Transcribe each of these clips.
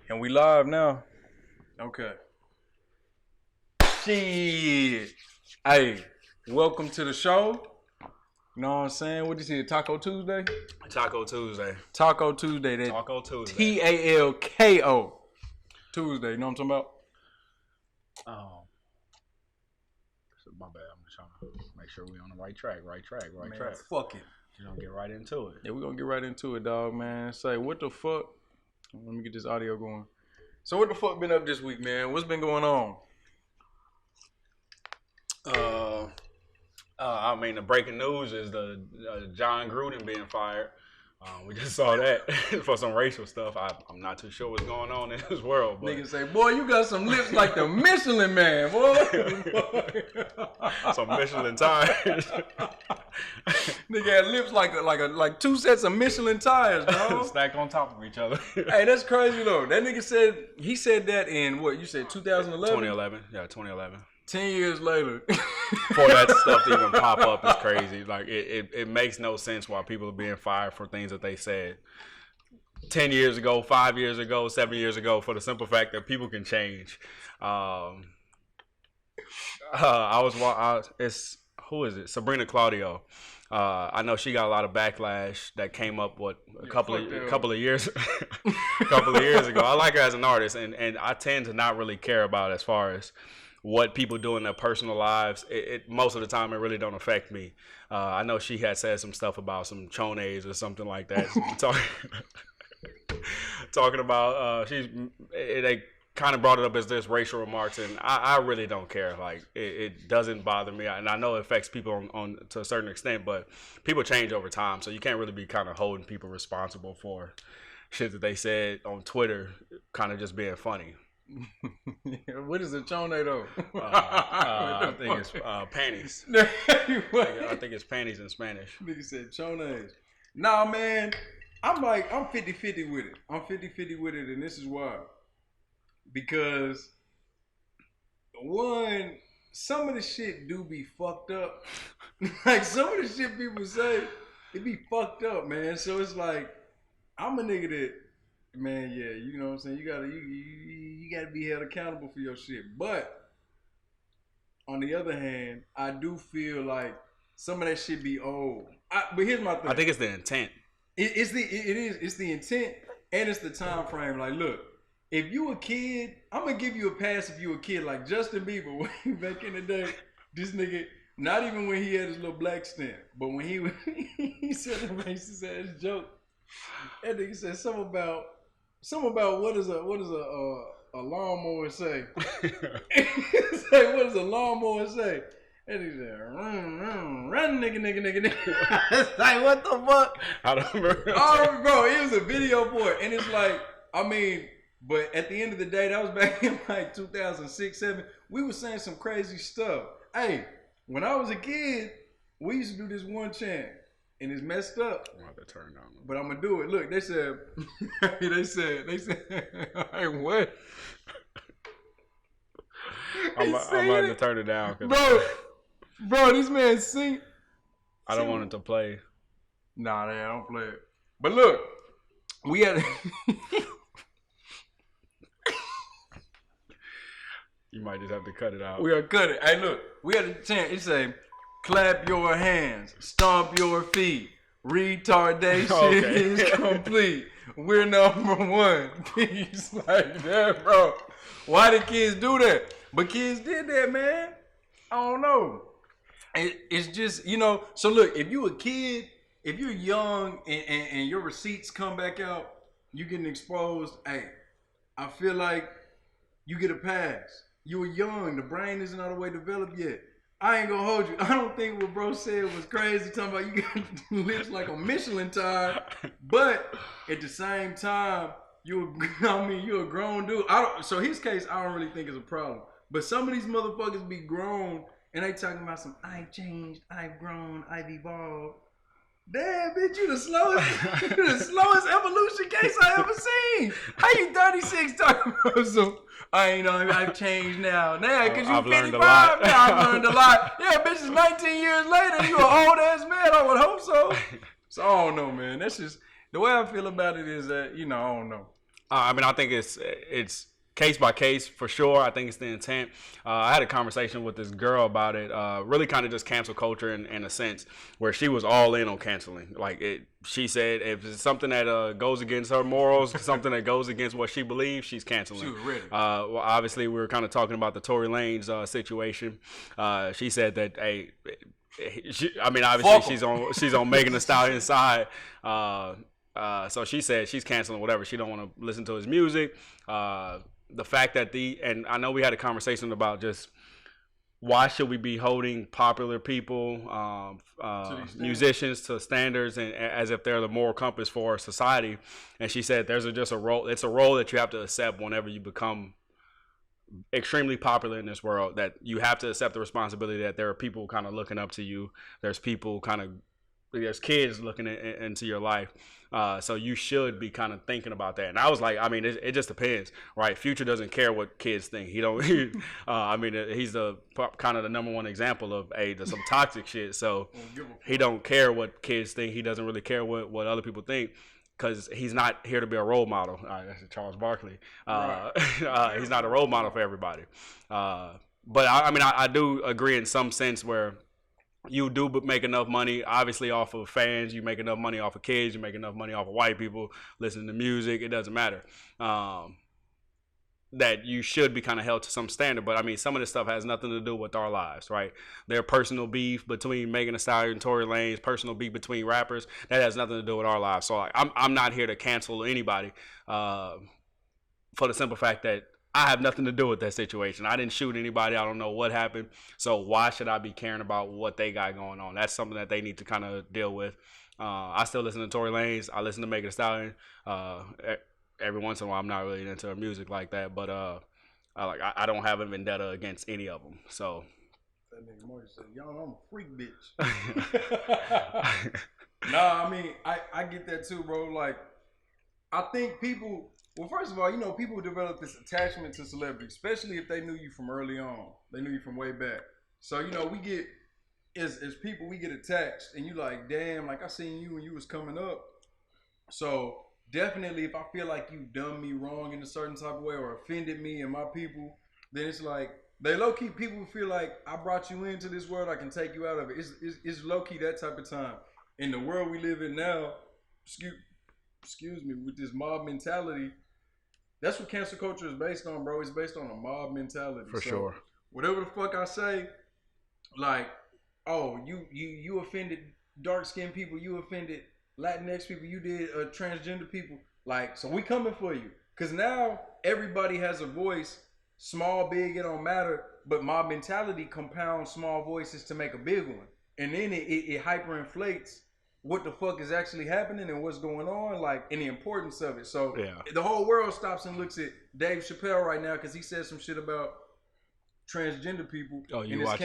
And we live now. Okay. Shit. Hey, welcome to the show. You know what I'm saying? What is it? Taco Tuesday? Taco Tuesday. Taco Tuesday. That Taco Tuesday. Talko Tuesday. You know what I'm talking about? Oh. My bad. I'm just trying to make sure we're on the right track. Right track. Fuck it. You're going to get right into it. Yeah, we're going to get right into it, dog, man. Say, what the fuck? Let me get this audio going. So what the fuck been up this week, man? What's been going on? I mean, the breaking news is the Jon Gruden being fired. We just saw that for some racial stuff. I'm not too sure what's going on in this world. But niggas say, boy, you got some lips like the Michelin Man, boy. Some Michelin tires. Nigga had lips like two sets of Michelin tires, dog. Stacked on top of each other. Hey, that's crazy though. That nigga said that in what, you said 2011? 2011. Yeah, 2011. 10 years later. For that stuff to even pop up is crazy. Like, it makes no sense why people are being fired for things that they said 10 years ago, 5 years ago, 7 years ago, for the simple fact that people can change. Who is it? Sabrina Claudio. I know she got a lot of backlash that came up a couple of years ago. I like her as an artist, and I tend to not really care about as far as what people do in their personal lives. Most of the time, it really don't affect me. I know she had said some stuff about some chones or something like that. Talking about they kind of brought it up as this racial remarks, and I really don't care. Like, it doesn't bother me, and I know it affects people on to a certain extent, but people change over time, so you can't really be kind of holding people responsible for shit that they said on Twitter, kind of just being funny. What is a chone though? I think it's panties. I think it's panties in Spanish. Nigga said chones. Nah, man, I'm 50-50 with it. I'm 50-50 with it, and this is why. Because one, some of the shit do be fucked up. Like, some of the shit people say, it be fucked up, man. So it's like, I'm a nigga that, man, yeah, you know what I'm saying? You gotta be held accountable for your shit. But on the other hand, I do feel like some of that shit be old. But here's my thing. I think it's the intent. It's the intent, and it's the time frame. Like, look, if you a kid, I'm gonna give you a pass if you a kid. Like Justin Bieber, way back in the day, this nigga, not even when he had his little black stamp, but when he said a racist ass joke, that nigga said something about what does a lawnmower say? It's like, what does a lawnmower say? And he said, run, nigga. It's like, what the fuck? I don't remember. Oh, bro, it was a video for it. And it's like, I mean, but at the end of the day, that was back in like 2006, 2007. We were saying some crazy stuff. Hey, when I was a kid, we used to do this one chant. And it's messed up. I'm about to turn down. But I'm gonna do it. Look, they said, hey, what? I'm about to turn it down. Bro, this man sing. I don't want it to play. Nah, I don't play it. But look, we had. You might just have to cut it out. We gotta cut it. Hey, look, we had a chant. It say, clap your hands, stomp your feet. Retardation is complete. We're number one. Peace, like that, bro. Why did kids do that? But kids did that, man. I don't know. It's just, you know. So look, if you a kid, if you're young and your receipts come back out, you getting exposed. Hey, I feel like you get a pass. You were young. The brain isn't all the way developed yet. I ain't gonna hold you. I don't think what bro said was crazy. Talking about you got lips like a Michelin tire, but at the same time, you're a grown dude. So his case, I don't really think is a problem. But some of these motherfuckers be grown and they talking about some, I've changed, I've grown, I've evolved. Damn, bitch, you the slowest evolution case I ever seen. How you 36 talking about some? I've changed now. Nah, because you 55 now. I've learned a lot. Yeah, bitch, it's 19 years later. You an old ass man. I would hope so. So I don't know, man. That's just the way I feel about it is that, I don't know. I mean, I think it's case by case for sure. I think it's the intent. I had a conversation with this girl about it. Really, kind of just cancel culture in a sense, where she was all in on canceling. Like she said, if it's something that goes against her morals, something that goes against what she believes, she's canceling. She was ready. Well, obviously, we were kind of talking about the Tory Lanez situation. She said that obviously she's on Megan Thee Stallion's side. So she said she's canceling whatever. She don't want to listen to his music. The fact that and I know we had a conversation about just why should we be holding popular people, musicians to standards and as if they're the moral compass for society. And she said there's just a role. It's a role that you have to accept whenever you become extremely popular in this world, that you have to accept the responsibility that there are people kind of looking up to you. There's kids looking into your life. So you should be kind of thinking about that. And I was like, I mean, it just depends, right? Future doesn't care what kids think. He's the kind of the number one example of some toxic shit. So he don't care what kids think. He doesn't really care what other people think, because he's not here to be a role model. That's Charles Barkley. He's not a role model for everybody. But I do agree in some sense where you do make enough money, obviously, off of fans. You make enough money off of kids. You make enough money off of white people listening to music. It doesn't matter. That you should be kind of held to some standard. But, I mean, some of this stuff has nothing to do with our lives, right? Their personal beef between Megan Thee Stallion and Tory Lanez, personal beef between rappers, that has nothing to do with our lives. So, I'm not here to cancel anybody for the simple fact that I have nothing to do with that situation. I didn't shoot anybody. I don't know what happened. So why should I be caring about what they got going on? That's something that they need to kind of deal with. I still listen to Tory Lanez. I listen to Megan Thee Stallion. Every once in a while, I'm not really into her music like that. But I don't have a vendetta against any of them. So that nigga Marty said, "Y'all, I'm a freak bitch." Nah, I mean, I get that too, bro. Like, I think people. Well, first of all, people develop this attachment to celebrity, especially if they knew you from early on. They knew you from way back. So, we get, as people, we get attached. And you like, damn, like I seen you when you was coming up. So, definitely, if I feel like you done me wrong in a certain type of way or offended me and my people, then it's like, they low-key, people feel like I brought you into this world, I can take you out of it. It's low-key that type of time. In the world we live in now, excuse me, with this mob mentality, that's what cancel culture is based on, bro. It's based on a mob mentality. For sure. Whatever the fuck I say, like, oh, you offended dark-skinned people, you offended Latinx people, you did transgender people. Like, so we coming for you. Because now everybody has a voice, small, big, it don't matter. But mob mentality compounds small voices to make a big one. And then it hyperinflates what the fuck is actually happening and what's going on, like, and the importance of it. So the whole world stops and looks at Dave Chappelle right now because he said some shit about transgender people. Oh, you watched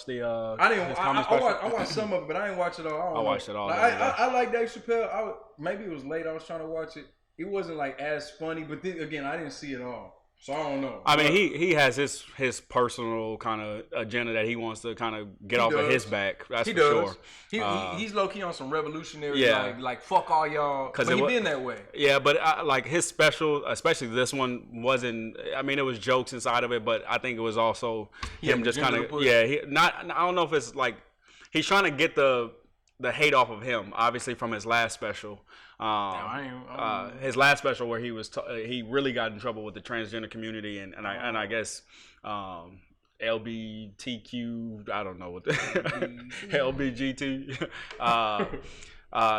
the I watched some of it, but I didn't watch it all. I watched it all. Like, I like Dave Chappelle. Maybe it was late. I was trying to watch it. It wasn't like as funny, but then again, I didn't see it all. So I don't know. I mean, he has his personal kind of agenda that he wants to kind of get off of his back. That's for sure. He's low key on some revolutionary, like fuck all y'all. But he been that way. Yeah, but like his special, especially this one, wasn't. I mean, it was jokes inside of it, but I think it was also him just kind of I don't know if it's like he's trying to get the hate off of him, obviously from his last special. His last special where he was he really got in trouble with the transgender community and I guess LBTQ, I don't know what the LBGT.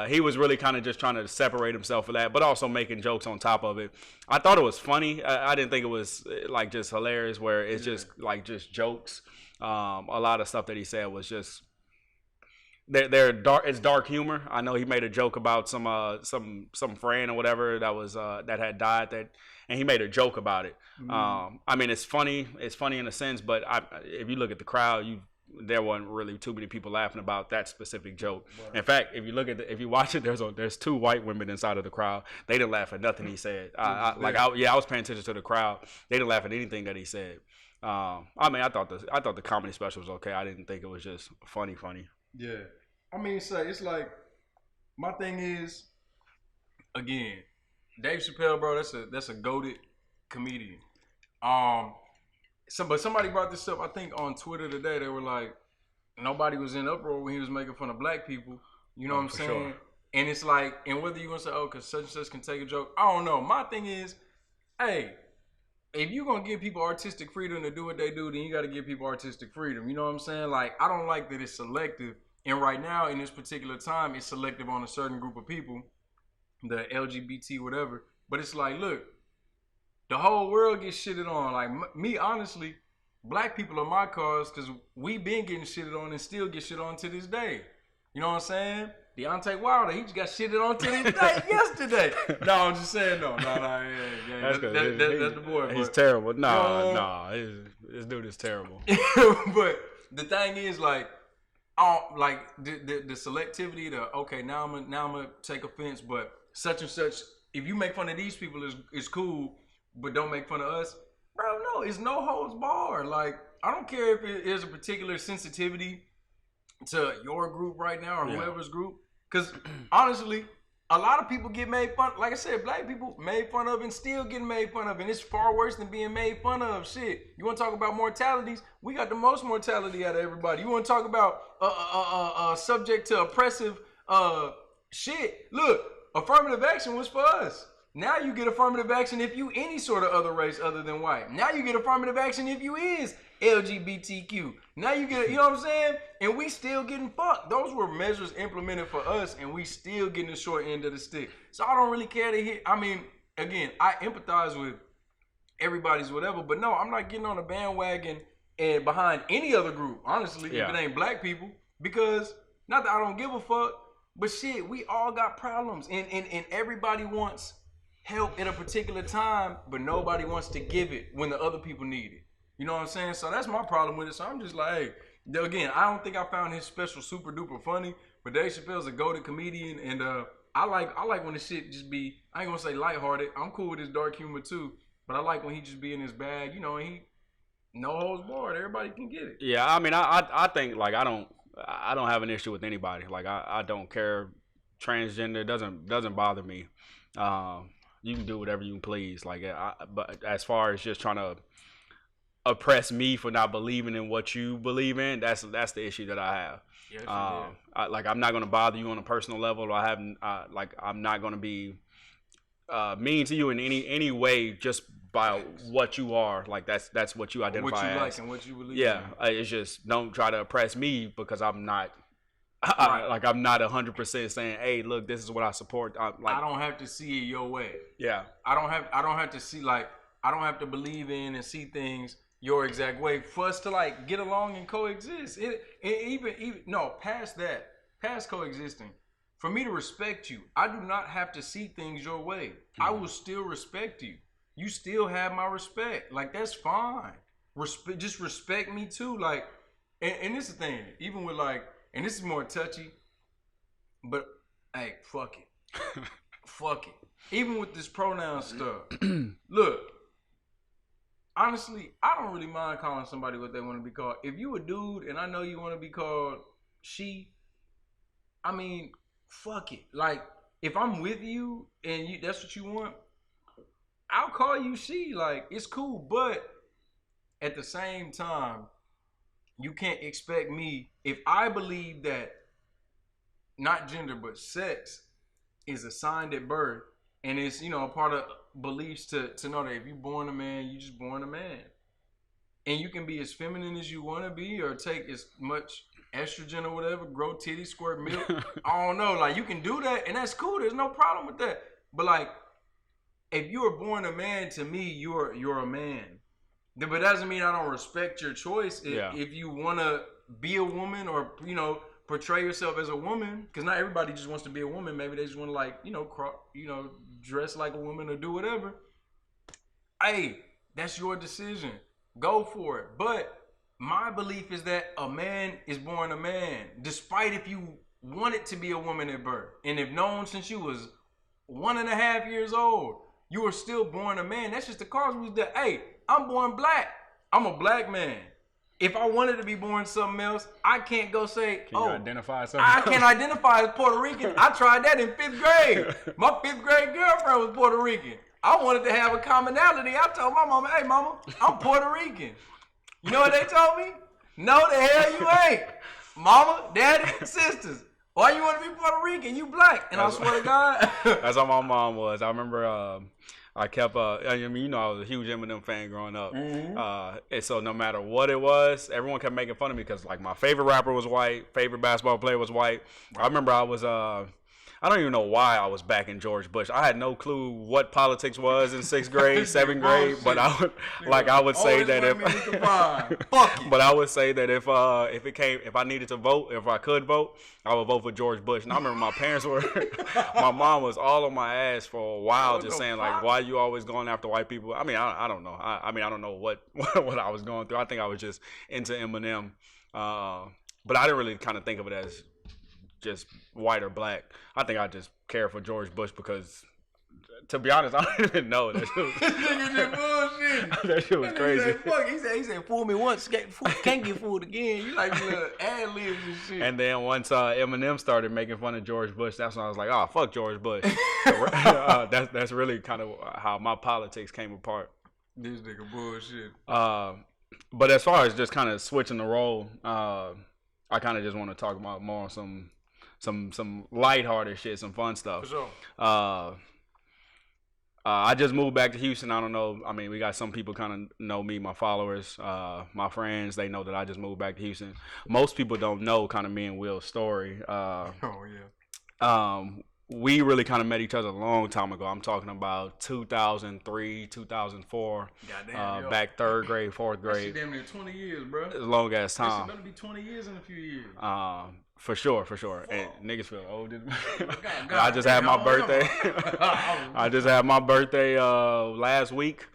He was really kind of just trying to separate himself from that, but also making jokes on top of it. I thought it was funny. I didn't think it was like just hilarious where it's just like just jokes. A lot of stuff that he said was just they're dark. It's dark humor. I know he made a joke about some friend or whatever that was that had died, and he made a joke about it. I mean, it's funny. It's funny in a sense, but if you look at the crowd, there wasn't really too many people laughing about that specific joke. Right. In fact, if you watch it, there's two white women inside of the crowd. They didn't laugh at nothing he said. I was paying attention to the crowd. They didn't laugh at anything that he said. I mean, I thought the comedy special was okay. I didn't think it was just funny. Yeah. I mean, it's like, my thing is, again, Dave Chappelle, bro, that's a goated comedian. But somebody brought this up, I think, on Twitter today. They were like, nobody was in uproar when he was making fun of black people. You know what I'm saying? Sure. And it's like, and whether you want to say, oh, because such and such can take a joke, I don't know. My thing is, hey, if you're going to give people artistic freedom to do what they do, then you got to give people artistic freedom. You know what I'm saying? Like, I don't like that it's selective. And right now, in this particular time, it's selective on a certain group of people, the LGBT, whatever. But it's like, look, the whole world gets shitted on. Like, me, honestly, black people are my cause because we been getting shitted on and still get shit on to this day. You know what I'm saying? Deontay Wilder, he just got shitted on to this day yesterday. No, I'm just saying, no. Yeah. That's the boy. He's terrible. This dude is terrible. But the thing is, like the selectivity, now I'm gonna take offense, but such and such, if you make fun of these people is cool, but don't make fun of us, bro, no, it's no holds barred. Like, I don't care if it is a particular sensitivity to your group right now or whoever's group, because honestly, a lot of people get made fun. Like I said, black people made fun of and still getting made fun of, and it's far worse than being made fun of. Shit, you want to talk about mortalities? We got the most mortality out of everybody. You want to talk about subject to oppressive shit? Look, affirmative action was for us. Now you get affirmative action if you any sort of other race other than white. Now you get affirmative action if you is LGBTQ. Now you get, you know what I'm saying? And we still getting fucked. Those were measures implemented for us, and we still getting the short end of the stick. So I don't really care to hear. I mean, again, I empathize with everybody's whatever, but no, I'm not getting on a bandwagon and behind any other group, honestly, if it ain't black people. Because, not that I don't give a fuck, but shit, we all got problems. And everybody wants help at a particular time, but nobody wants to give it when the other people need it. You know what I'm saying? So that's my problem with it. So I'm just like, hey, again, I don't think I found his special super duper funny, but Dave Chappelle's a goated comedian, and I like when the shit just be, I ain't gonna say lighthearted. I'm cool with his dark humor too, but I like when he just be in his bag, you know, and he no holds barred. Everybody can get it. Yeah, I mean, I think like I don't have an issue with anybody. Like I don't care. Transgender doesn't bother me. You can do whatever you please. Like, but as far as just trying to oppress me for not believing in what you believe in, that's the issue that I have. Yes, I'm not gonna bother you on a personal level. I'm not gonna be mean to you in any way just by what you are. Like that's what you identify what you as. like and what you believe. Yeah, in. It's just don't try to oppress me because I'm not. I'm not 100% saying, hey, look, this is what I support. I don't have to see it your way. Yeah. I don't have to see, like, I don't have to believe in and see things your exact way for us to, like, get along and coexist. Past that, past coexisting, for me to respect you, I do not have to see things your way. Mm-hmm. I will still respect you. You still have my respect. Like, that's fine. Just respect me too. Like, and this is the thing, even with, like, and this is more touchy, but hey, fuck it. Fuck it. Even with this pronoun stuff. Look, honestly, I don't really mind calling somebody what they want to be called. If you a dude and I know you want to be called she, I mean, fuck it. Like, if I'm with you and that's what you want, I'll call you she. Like, it's cool. But at the same time, you can't expect me, if I believe that not gender but sex is assigned at birth, and it's, you know, a part of beliefs to know that if you're born a man, you just born a man. And you can be as feminine as you want to be or take as much estrogen or whatever, grow titties, squirt milk. I don't know. Like, you can do that, and that's cool. There's no problem with that. But, like, if you were born a man, to me, you're a man. But that doesn't mean I don't respect your choice. If you want to be a woman or, you know, portray yourself as a woman, because not everybody just wants to be a woman. Maybe they just want to, like, you know, dress like a woman or do whatever. Hey, that's your decision. Go for it. But my belief is that a man is born a man, despite if you wanted to be a woman at birth. And if known since you was 1.5 years old, you were still born a man. That's just the cause was that, hey, I'm born black. I'm a black man. If I wanted to be born something else, I can't go say, Can you identify something? I can't identify as Puerto Rican. I tried that in 5th grade. My 5th grade girlfriend was Puerto Rican. I wanted to have a commonality. I told my mama, hey, mama, I'm Puerto Rican. You know what they told me? No, the hell you ain't. Mama, daddy, sisters. Why you want to be Puerto Rican? You black. And I swear to God. That's how my mom was. I remember I kept, I mean, I was a huge Eminem fan growing up. Mm-hmm. And so no matter what it was, everyone kept making fun of me because, like, my favorite rapper was white, favorite basketball player was white. Right. I remember I was, I don't even know why I was backing George Bush. I had no clue what politics was in 6th grade, 7th grade, but I would say that if I needed to vote, if I could vote, I would vote for George Bush. And I remember my parents were, my mom was all on my ass for a while, just saying like, why are you always going after white people? I mean, I don't know. I mean, I don't know what I was going through. I think I was just into Eminem, but I didn't really kind of think of it as just white or black. I think I just care for George Bush because, to be honest, I don't even know. That shit was, nigga just bullshit. That shit was crazy. He said, fuck. He said, fool me once, can't get fooled again. You like little ad-libs and shit. And then once Eminem started making fun of George Bush, that's when I was like, oh, fuck George Bush. That's really kind of how my politics came apart. This nigga bullshit. But as far as just kind of switching the role, I kind of just want to talk about more some lighthearted shit, some fun stuff. For sure. I just moved back to Houston. I don't know. I mean, we got some people kind of know me, my followers, my friends. They know that I just moved back to Houston. Most people don't know kind of me and Will's story. We really kind of met each other a long time ago. I'm talking about 2003, 2004. Goddamn, back 3rd grade, 4th grade. That's damn near 20 years, bro. It's a long ass time. It's gonna be 20 years in a few years. For sure. And niggas feel old. I just had my birthday. I just had my birthday last week.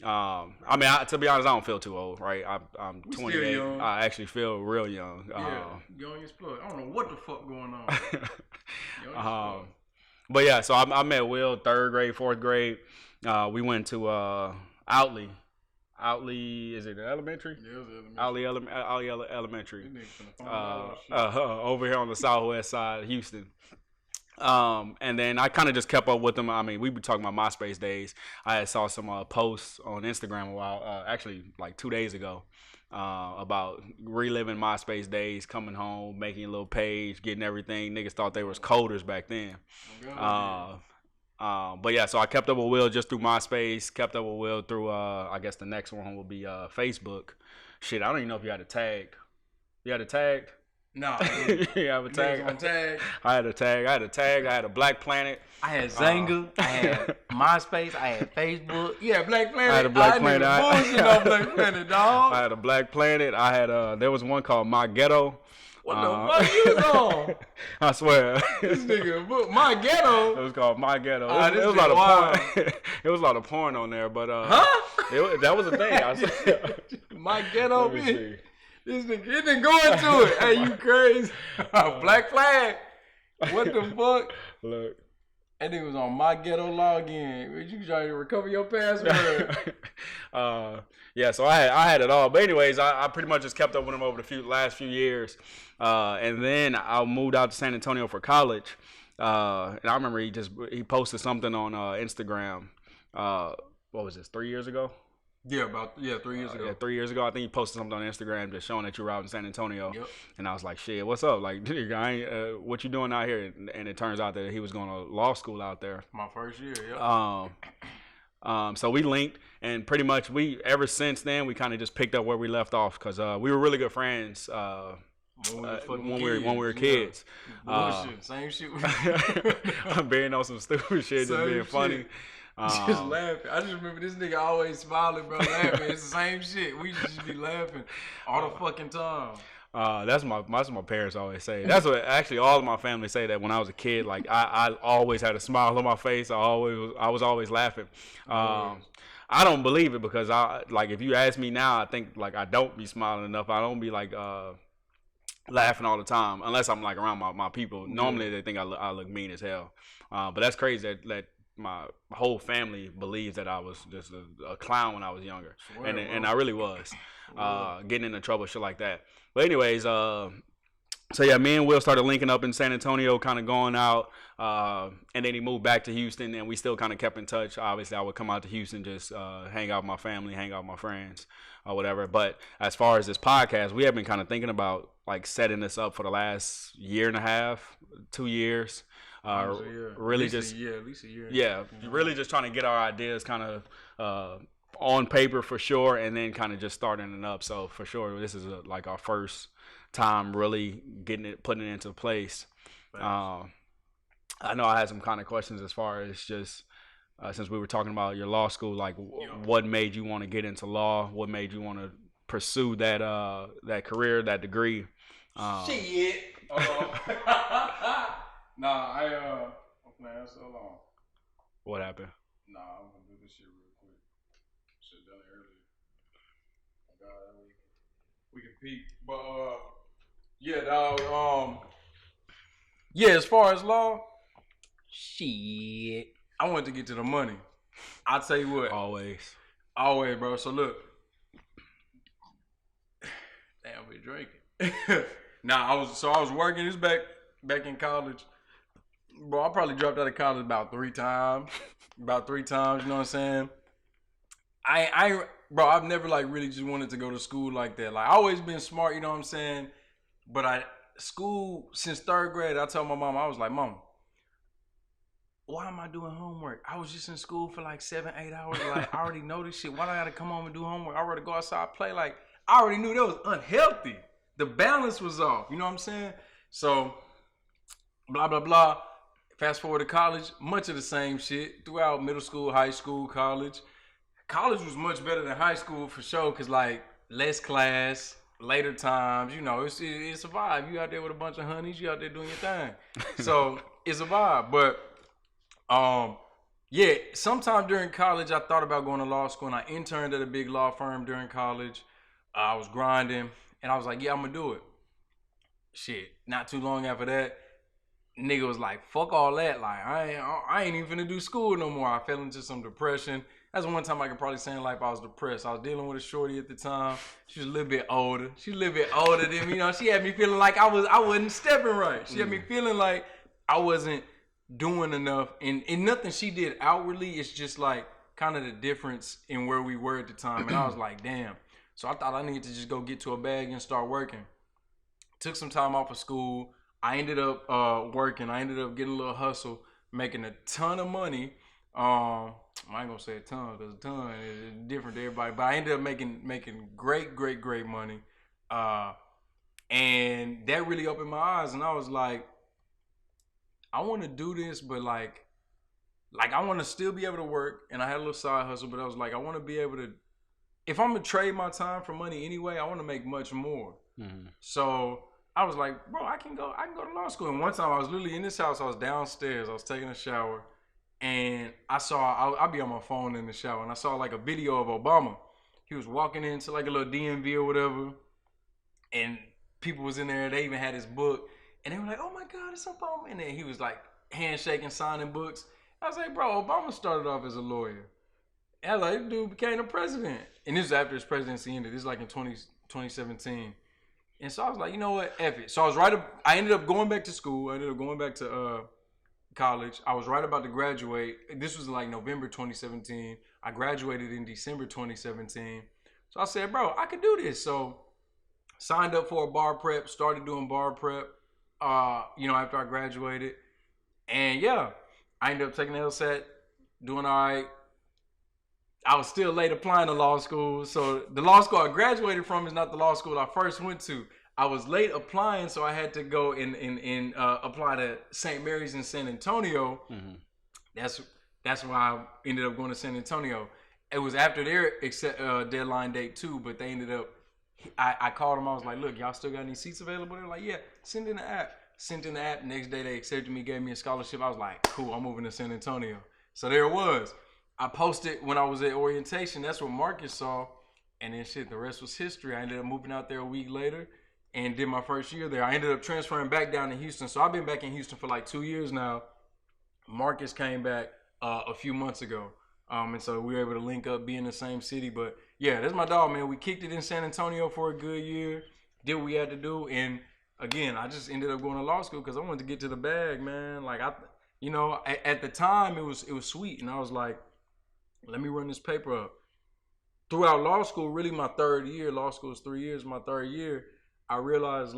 I mean, to be honest, I don't feel too old, right? I'm 28. I actually feel real young. Young as fuck. I don't know what the fuck going on. But yeah, so I met Will 3rd grade, 4th grade. We went to Outley. Outley, is it elementary? Yeah, it was Outley Elementary. Over here on the southwest side of Houston. And then I kind of just kept up with them. I mean, we were talking about MySpace days. I had saw some posts on Instagram a while, actually like 2 days ago, about reliving MySpace days, coming home, making a little page, getting everything. Niggas thought they was coders back then. But yeah, so I kept up with Will just through MySpace, kept up with Will through, I guess the next one will be Facebook. Shit, I don't even know if you had a tag. You had a tag? No. You have a tag? I had a tag. I had a Black Planet. I had Zanga. I had MySpace. I had Facebook. Yeah, Black Planet. I had a Black Planet. Bullshit on Black Planet, dog. I had a Black Planet. I had, there was one called My Ghetto. What the fuck you was on? I swear. This nigga, My Ghetto. It was called My Ghetto. It was a lot of porn. It was a lot of porn on there, but that was the thing. I said, My Ghetto, man. This nigga, it didn't go into it. Hey, you crazy? Black Flag. What the fuck? Look. That nigga was on My Ghetto login. You trying to recover your password? Yeah, so I had it all. But anyways, I pretty much just kept up with him over the last few years. And then I moved out to San Antonio for college. And I remember he posted something on Instagram. What was this, 3 years ago? Yeah, 3 years ago. Yeah, 3 years ago. I think he posted something on Instagram just showing that you were out in San Antonio. Yep. And I was like, shit, what's up? Like, what you doing out here? And it turns out that he was going to law school out there. My first year, yeah. So we linked, and pretty much ever since then, we kind of just picked up where we left off because we were really good friends when we were kids. Bullshit, same shit. Being on some stupid shit, just being funny. Just laughing. I just remember this nigga always smiling, bro, laughing. It's the same shit. We just be laughing all the fucking time. That's what my parents always say. That's what actually all of my family say, that when I was a kid, like I always had a smile on my face. I was always laughing. I don't believe it because if you ask me now, I think like I don't be smiling enough. I don't be like laughing all the time unless I'm like around my people. Normally they think I look mean as hell. But that's crazy that my whole family believes that I was just a clown when I was younger, and I really was getting into trouble, shit like that. But anyways, so yeah, me and Will started linking up in San Antonio, kind of going out, and then he moved back to Houston, and we still kind of kept in touch. Obviously, I would come out to Houston, just hang out with my family, hang out with my friends, or whatever. But as far as this podcast, we have been kind of thinking about like setting this up for the last year and a half, 2 years. Really at least a year. Yeah, really just trying to get our ideas kind of on paper for sure, and then kind of just starting it up. So for sure, this is like our first time really putting it into place. I know I had some kind of questions as far as just since we were talking about your law school, like what made you want to get into law? What made you want to pursue that career, that degree? Shit. Nah, I'm playing so long. What happened? Nah, I'm gonna do this shit real quick. Shit done it earlier. God, we can peek. But yeah, dog. Yeah, as far as law, shit, I wanted to get to the money. I'll tell you what. Always, bro. So look, damn, we drinking. Nah, I was working. This back in college. Bro, I probably dropped out of college about 3 times. You know what I'm saying? Bro, I've never like really just wanted to go to school like that. Like I always been smart, you know what I'm saying? But school since 3rd grade, I told my mom, I was like, Mom, why am I doing homework? I was just in school for like 7-8 hours. Like I already know this shit. Why do I gotta come home and do homework? I already go outside play. Like I already knew that was unhealthy. The balance was off. You know what I'm saying? So blah blah blah. Fast forward to college, much of the same shit throughout middle school, high school, college. College was much better than high school for sure, cause like less class, later times, you know, it's a vibe. You out there with a bunch of honeys, you out there doing your thing. So it's a vibe. But yeah, sometime during college, I thought about going to law school, and I interned at a big law firm during college. I was grinding, and I was like, yeah, I'm gonna do it. Shit, not too long after that, nigga was like, fuck all that. Like, I ain't even finna do school no more. I fell into some depression. That's one time I could probably say in life I was depressed. I was dealing with a shorty at the time. She was a little bit older. Than me. You know, she had me feeling like I wasn't stepping right. She had me feeling like I wasn't doing enough. And nothing she did outwardly, it's just like kind of the difference in where we were at the time. And I was like, damn. So I thought I needed to just go get to a bag and start working. Took some time off of school. I ended up working. I ended up getting a little hustle, making a ton of money. I ain't gonna say a ton because a ton is different to everybody, but I ended up making great money. And that really opened my eyes, and I was like, I want to do this, but like I want to still be able to work. And I had a little side hustle, but I was like, I want to be able to, if I'm gonna trade my time for money anyway, I want to make much more. Mm-hmm. So I was like, bro, I can go to law school. And one time I was literally in this house, I was downstairs, I was taking a shower, and I'll be on my phone in the shower, and I saw like a video of Obama. He was walking into like a little DMV or whatever, and people was in there, they even had his book, and they were like, oh my God, it's Obama. And then he was like handshaking, signing books. I was like, bro, Obama started off as a lawyer. And I was like, this dude became the president. And this is after his presidency ended. This is like in 2017. And so I was like, you know what, F it. So I ended up going back to school. I ended up going back to college. I was right about to graduate. This was like November 2017. I graduated in December 2017. So I said, bro, I could do this. So signed up for a bar prep, started doing bar prep, after I graduated. And yeah, I ended up taking the LSAT, doing all right. I was still late applying to law school. So the law school I graduated from is not the law school I first went to. I was late applying, so I had to go and apply to St. Mary's in San Antonio. Mm-hmm. That's why I ended up going to San Antonio. It was after their deadline date too, but they ended up, I called them. I was like, look, y'all still got any seats available? They're like, yeah, send in the app. Sent in the app. Next day they accepted me, gave me a scholarship. I was like, cool, I'm moving to San Antonio. So there it was. I posted when I was at orientation. That's what Marcus saw. And then shit, the rest was history. I ended up moving out there a week later and did my first year there. I ended up transferring back down to Houston. So I've been back in Houston for like 2 years now. Marcus came back a few months ago. And so we were able to link up, be in the same city. But yeah, that's my dog, man. We kicked it in San Antonio for a good year, did what we had to do, and again, I just ended up going to law school because I wanted to get to the bag, man. Like at the time, it was sweet, and I was like, let me run this paper up. Throughout law school, really my third year, law school is 3 years. My third year, I realized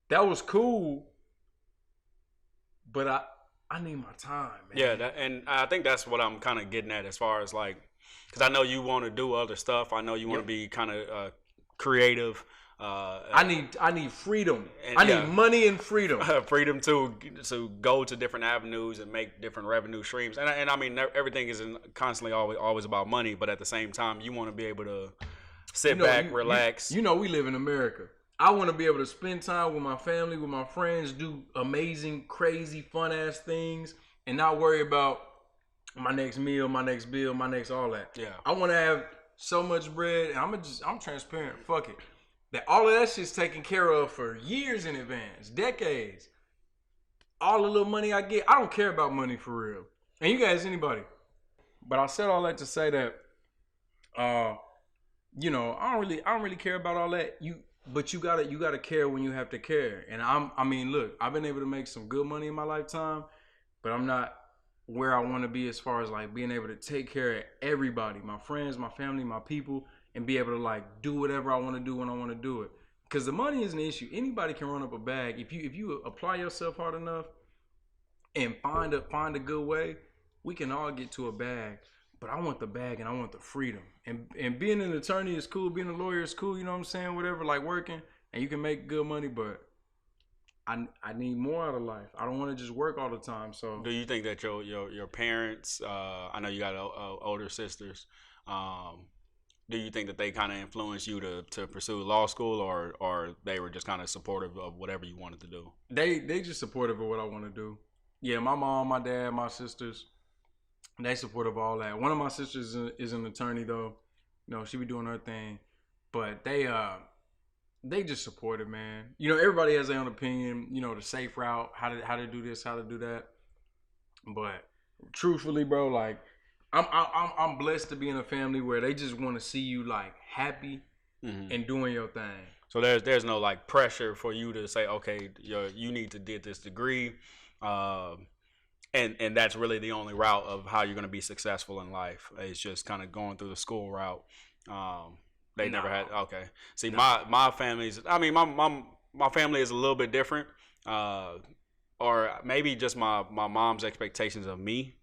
that was cool, but I need my time, man. Yeah, and I think that's what I'm kind of getting at as far as like, because I know you want to do other stuff. I know you want to be kind of creative. I need freedom. I need money and freedom. Freedom to go to different avenues and make different revenue streams. And I mean, everything isn't constantly always about money, but at the same time, you want to be able to sit back, relax. We live in America. I want to be able to spend time with my family, with my friends, do amazing, crazy, fun ass things, and not worry about my next meal, my next bill, my next all that. Yeah. I want to have so much bread, and I'm transparent. Fuck it. That all of that shit's taken care of for years in advance, decades. All the little money I get, I don't care about money for real. And you guys, anybody. But I said all that to say that, I don't really care about all that. But you gotta care when you have to care. And look, I've been able to make some good money in my lifetime, but I'm not where I want to be as far as like being able to take care of everybody, my friends, my family, my people, and be able to like do whatever I want to do when I want to do it. Because the money is an issue. Anybody can run up a bag if you apply yourself hard enough and find a good way. We can all get to a bag. But I want the bag and I want the freedom. And being an attorney is cool. Being a lawyer is cool. You know what I'm saying? Whatever, like working. And you can make good money, but I need more out of life. I don't want to just work all the time. So, do you think that your parents? I know you got older sisters. Do you think that they kind of influenced you to pursue law school, or they were just kind of supportive of whatever you wanted to do? They just supportive of what I want to do. Yeah, my mom, my dad, my sisters. They supportive of all that. One of my sisters is an attorney though. She be doing her thing. But they just support it, man. Everybody has their own opinion, the safe route, how to do this, how to do that. But truthfully, bro, like I'm blessed to be in a family where they just want to see you like happy and doing your thing. So there's no like pressure for you to say, okay, you need to get this degree. And that's really the only route of how you're going to be successful in life. It's just kind of going through the school route. They never had. Okay. See, my family's. I mean, my family is a little bit different, or maybe just my mom's expectations of me,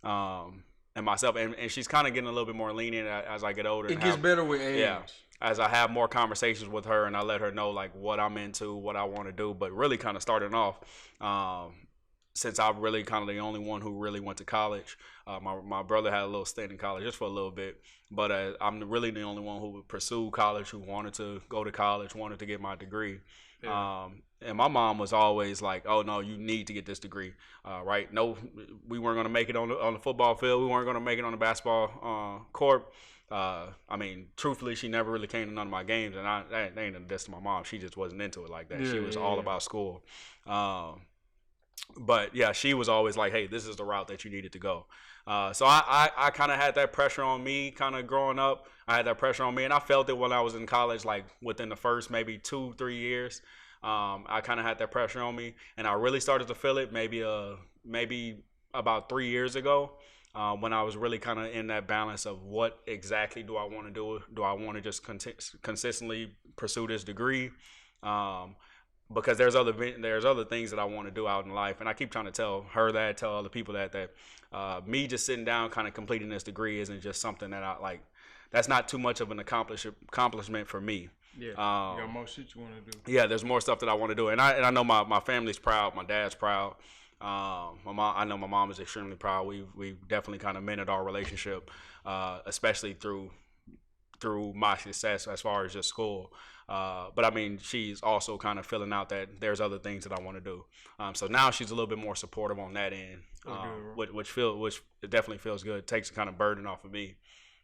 and myself, and she's kind of getting a little bit more lenient as I get older. It gets better with age. Yeah. As I have more conversations with her, and I let her know like what I'm into, what I want to do, but really kind of starting off. Since I'm really kind of the only one who really went to college. My brother had a little stint in college just for a little bit, but I'm really the only one who would pursue college, who wanted to go to college, wanted to get my degree. Yeah. And my mom was always like, oh, no, you need to get this degree, right? No, we weren't going to make it on the football field. We weren't going to make it on the basketball court. I mean, truthfully, she never really came to none of my games, and that ain't a diss to my mom. She just wasn't into it like that. Yeah, she was all about school. But yeah, she was always like, hey, this is the route that you needed to go. So I kind of had that pressure on me kind of growing up. I had that pressure on me, and I felt it when I was in college, like within the first maybe 2-3 years. I kind of had that pressure on me, and I really started to feel it maybe about 3 years ago, when I was really kind of in that balance of what exactly do I want to do? Do I want to just consistently pursue this degree? Because there's other things that I want to do out in life, and I keep trying to tell other people that me just sitting down, kind of completing this degree, isn't just something that I like. That's not too much of an accomplishment for me. Yeah, you got more shit you want to do. Yeah, there's more stuff that I want to do, and I know my family's proud, my dad's proud. My mom, I know my mom is extremely proud. We've definitely kind of mended our relationship, especially through my success as far as just school. But I mean, she's also kind of filling out that there's other things that I want to do. So now she's a little bit more supportive on that end, which it definitely feels good. It takes a kind of burden off of me.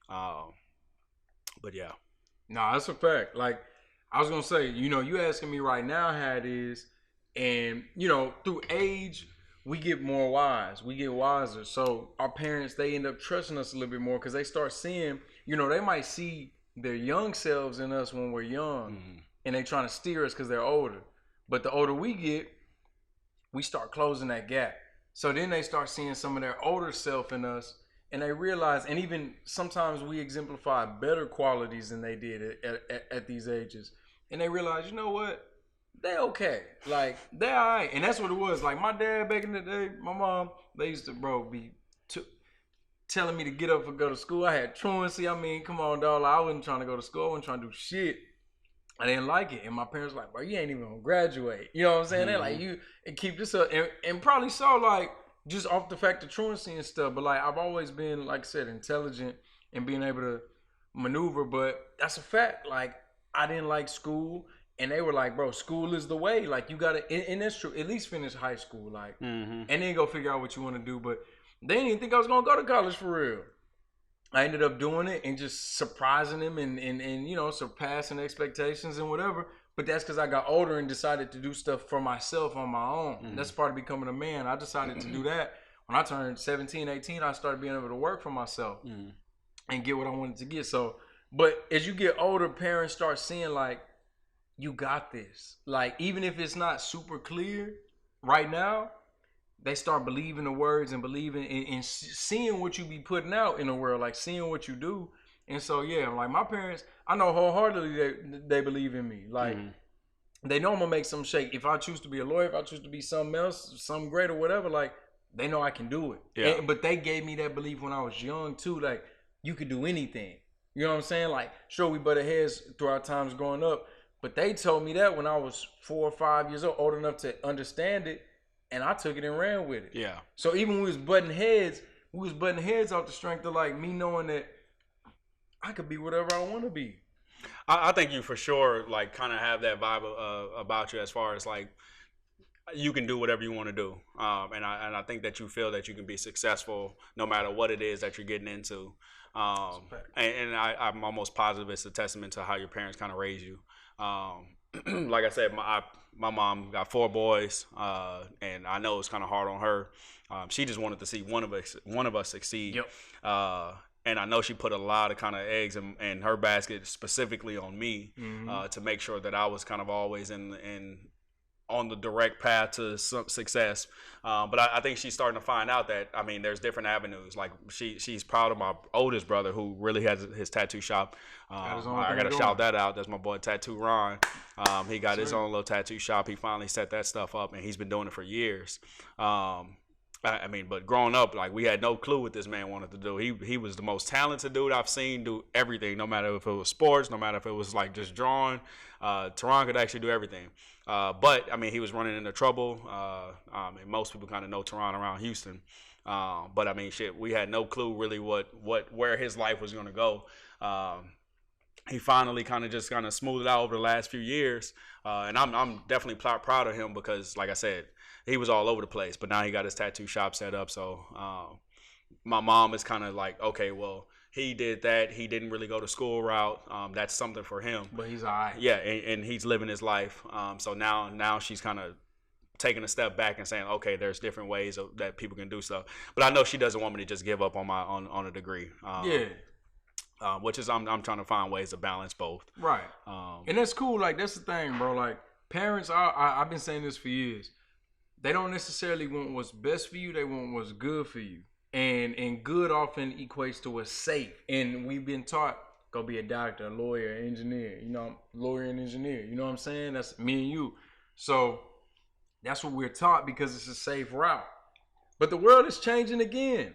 But yeah. No, that's a fact. Like I was gonna say, you asking me right now how it is, and through age, we get more wise. We get wiser. So our parents, they end up trusting us a little bit more because they start seeing, they might see their young selves in us when we're young, and they trying to steer us because they're older. But the older we get, we start closing that gap. So then they start seeing some of their older self in us, and they realize, and even sometimes we exemplify better qualities than they did at these ages. And they realize, you know what? They okay. Like, they all right. And that's what it was. Like, my dad back in the day, my mom, they used to, be telling me to get up and go to school. I had truancy. I mean, come on, dog. Like, I wasn't trying to go to school. I wasn't trying to do shit. I didn't like it. And my parents were like, bro, you ain't even gonna graduate. You know what I'm saying? They're like, you and keep this up. And probably so, like, just off the fact of truancy and stuff. But, like, I've always been, like I said, intelligent and being able to maneuver. But that's a fact. Like, I didn't like school. And they were like, bro, school is the way. Like, you got to, and that's true, at least finish high school. Like, and then go figure out what you want to do. But they didn't even think I was going to go to college for real. I ended up doing it and just surprising them and surpassing expectations and whatever. But that's because I got older and decided to do stuff for myself on my own. That's part of becoming a man. I decided to do that. When I turned 17, 18, I started being able to work for myself and get what I wanted to get. So, but as you get older, parents start seeing, like, you got this. Like, even if it's not super clear right now, they start believing the words and believing and seeing what you be putting out in the world, like seeing what you do. And so, yeah, like my parents, I know wholeheartedly they believe in me. Like, they know I'm gonna make some shake. If I choose to be a lawyer, if I choose to be something else, something great or whatever, like, they know I can do it. Yeah. But they gave me that belief when I was young too. Like, you could do anything. You know what I'm saying? Like, sure, we butted heads through our times growing up, but they told me that when I was 4 or 5 years old enough to understand it. And I took it and ran with it. Yeah. So even when we was butting heads off the strength of, like, me knowing that I could be whatever I want to be. I think you for sure, like, kind of have that vibe about you as far as, like, you can do whatever you want to do. And I think that you feel that you can be successful no matter what it is that you're getting into. And I'm almost positive it's a testament to how your parents kind of raised you. Like I said, my mom got 4 boys, and I know it's kind of hard on her. She just wanted to see one of us succeed. Yep. And I know she put a lot of kind of eggs in her basket, specifically on me, to make sure that I was kind of always on the direct path to some success. But I think she's starting to find out that, I mean, there's different avenues. Like, she's proud of my oldest brother, who really has his tattoo shop. I got to shout that out. That's my boy, Tattoo Ron. He got his own little tattoo shop. He finally set that stuff up, and he's been doing it for years. I mean, but growing up, like, we had no clue what this man wanted to do. He was the most talented dude I've seen do everything, no matter if it was sports, no matter if it was, like, just drawing. Teron could actually do everything. But, I mean, he was running into trouble. And most people kind of know Teron around Houston. But, I mean, shit, we had no clue really where his life was going to go. He finally kind of smoothed it out over the last few years. And I'm definitely proud of him because, like I said, he was all over the place. But now he got his tattoo shop set up. So my mom is kind of like, okay, well, he did that. He didn't really go to school route. That's something for him. But he's all right. Yeah, and he's living his life. So now she's kind of taking a step back and saying, okay, there's different ways that people can do stuff. But I know she doesn't want me to just give up on a degree. Which is I'm trying to find ways to balance both. Right. And that's cool. Like, that's the thing, bro. Like, parents, I've been saying this for years. They don't necessarily want what's best for you. They want what's good for you. And good often equates to what's safe. And we've been taught, go be a doctor, a lawyer, an engineer. Lawyer and engineer. You know what I'm saying? That's me and you. So that's what we're taught because it's a safe route. But the world is changing again.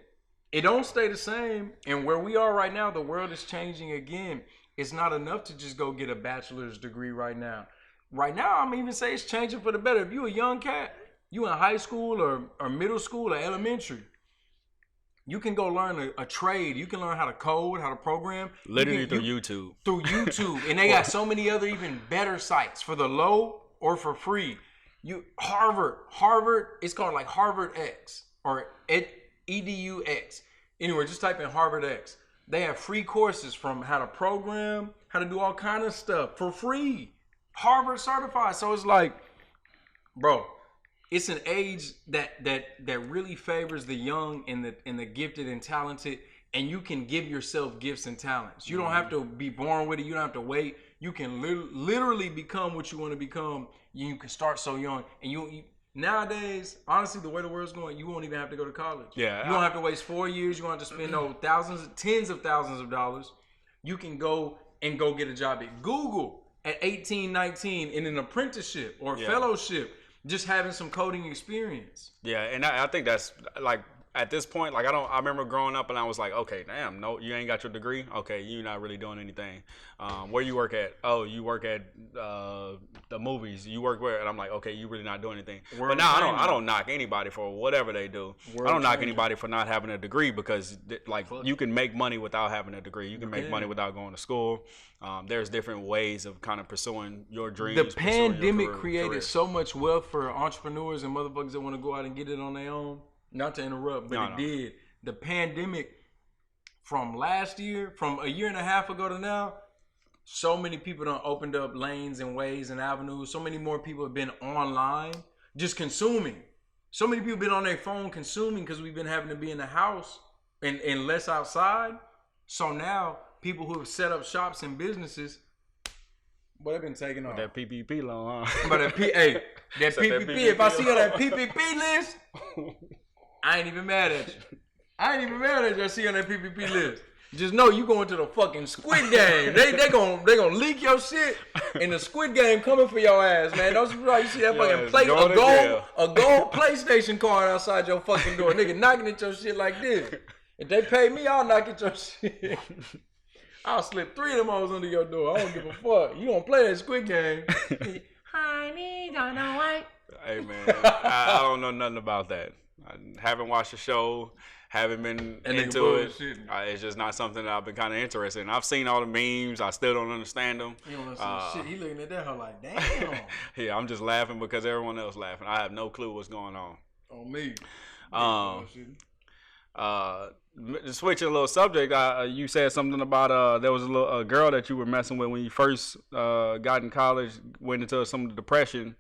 It don't stay the same. And where we are right now, the world is changing again. It's not enough to just go get a bachelor's degree right now. Right now, I'm even say it's changing for the better. If you a young cat, you in high school or middle school or elementary, you can go learn a trade. You can learn how to code, how to program. Literally through YouTube. Through YouTube. And they got so many other even better sites for the low or for free. Harvard, it's called like Harvard X or EDUX. Anyway, just type in Harvard X. They have free courses from how to program, how to do all kind of stuff for free. Harvard certified. So it's like, bro, it's an age that really favors the young and the gifted and talented, and you can give yourself gifts and talents. You don't have to be born with it. You don't have to wait. You can literally become what you want to become. You can start so young, and you nowadays, honestly, the way the world's going, you won't even have to go to college. Yeah, you don't have to waste 4 years. You don't have to spend tens of thousands of dollars. You can go get a job at Google at 18, 19 in an apprenticeship or fellowship, just having some coding experience. Yeah, and I think that's like at this point, like I remember growing up and I was like, okay, damn, no, you ain't got your degree. Okay, you're not really doing anything. Where you work at? Oh, you work at the movies. You work where? And I'm like, okay, you really not doing anything. But now I don't knock anybody for whatever they do. I don't knock anybody for not having a degree because like you can make money without having a degree. You can make money without going to school. There's different ways of kind of pursuing your dreams. The pandemic created so much wealth for entrepreneurs and motherfuckers that want to go out and get it on their own. Not to interrupt, but it did. The pandemic from last year, from a year and a half ago to now, so many people done opened up lanes and ways and avenues. So many more people have been online just consuming. So many people been on their phone consuming because we've been having to be in the house and less outside. So now people who have set up shops and businesses, but they've been taking off. That PPP loan, huh? But that PPP, if I see you on that PPP list, I ain't even mad at you. I see you on that PPP list. Just know you going to the fucking Squid Game. They gonna leak your shit, and the Squid Game coming for your ass, man. Don't you see that fucking a gold PlayStation card outside your fucking door, nigga knocking at your shit like this. If they pay me, I'll knock at your shit. I'll slip 3 of them hoes under your door. I don't give a fuck. You don't play that Squid Game. Honey, don't know why. Hey man, I don't know nothing about that. I haven't watched the show, haven't been into it. It's just not something that I've been kind of interested in. I've seen all the memes. I still don't understand them. You don't understand shit. He looking at that hoe like, damn. Yeah, I'm just laughing because everyone else laughing. I have no clue what's going on. On me. Switching a little subject, you said something about there was a girl that you were messing with when you first got in college, went into some depression.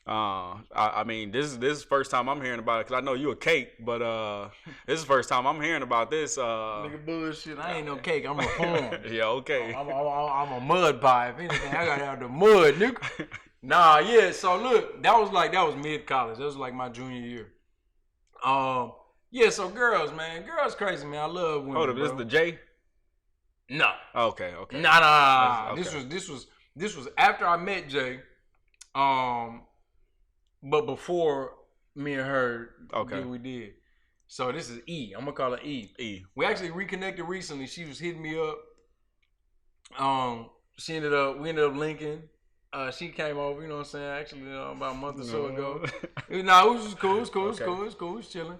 I mean, this is the first time I'm hearing about it because I know you a cake, but this is the first time I'm hearing about this. Nigga bullshit. I ain't no cake. I'm a form. Yeah, okay. I'm a mud pie. If anything, I gotta have the mud, nigga. Nah, yeah. So look, that was mid college. That was like my junior year. Yeah. So girls crazy, man. I love women. Hold up, this is the J? No. Okay. Nah. Okay. This was after I met Jay. But before me and her did what we did. So this is E. I'm gonna call her E. E. We actually reconnected recently. She was hitting me up. We ended up linking. She came over, you know what I'm saying, actually about a month or so ago. It was just cool. It was cool. Chilling.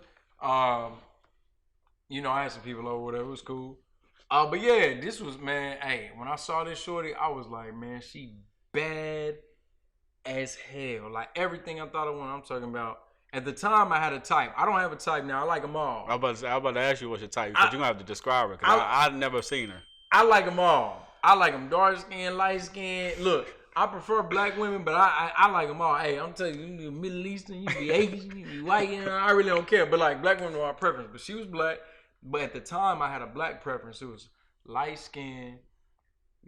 You know, I had some people over, whatever. It was cool. But yeah, this was, man, hey, when I saw this shorty, I was like, man, she bad as hell. Like everything I thought I wanted. I'm talking about. At the time, I had a type. I don't have a type now. I like them all. I was about to ask you what's your type, but you're gonna have to describe her because I've never seen her. I like them all. I like them dark skin, light skin. Look, I prefer black women, but I like them all. Hey, I'm telling you, you can be Middle Eastern, you can be Asian, you can be white. You know, I really don't care. But like black women are my preference. But she was black. But at the time, I had a black preference. It was light skin,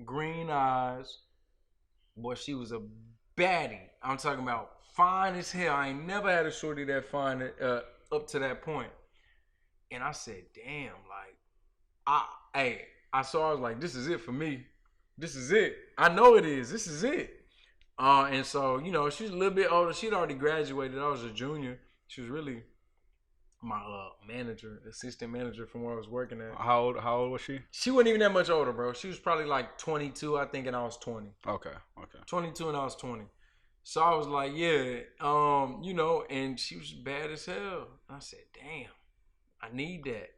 green eyes. Boy, she was a baddie. I'm talking about fine as hell. I ain't never had a shorty that fine up to that point. And I said, damn, like, I saw, I was like, this is it for me. This is it. I know it is. This is it. And so, you know, she's a little bit older. She'd already graduated. I was a junior. She was really my assistant manager from where I was working at. How old was she? She wasn't even that much older, bro. She was probably like 22, I think, and I was 20. Okay. 22 and I was 20. So I was like, yeah, you know, and she was bad as hell. I said, damn, I need that.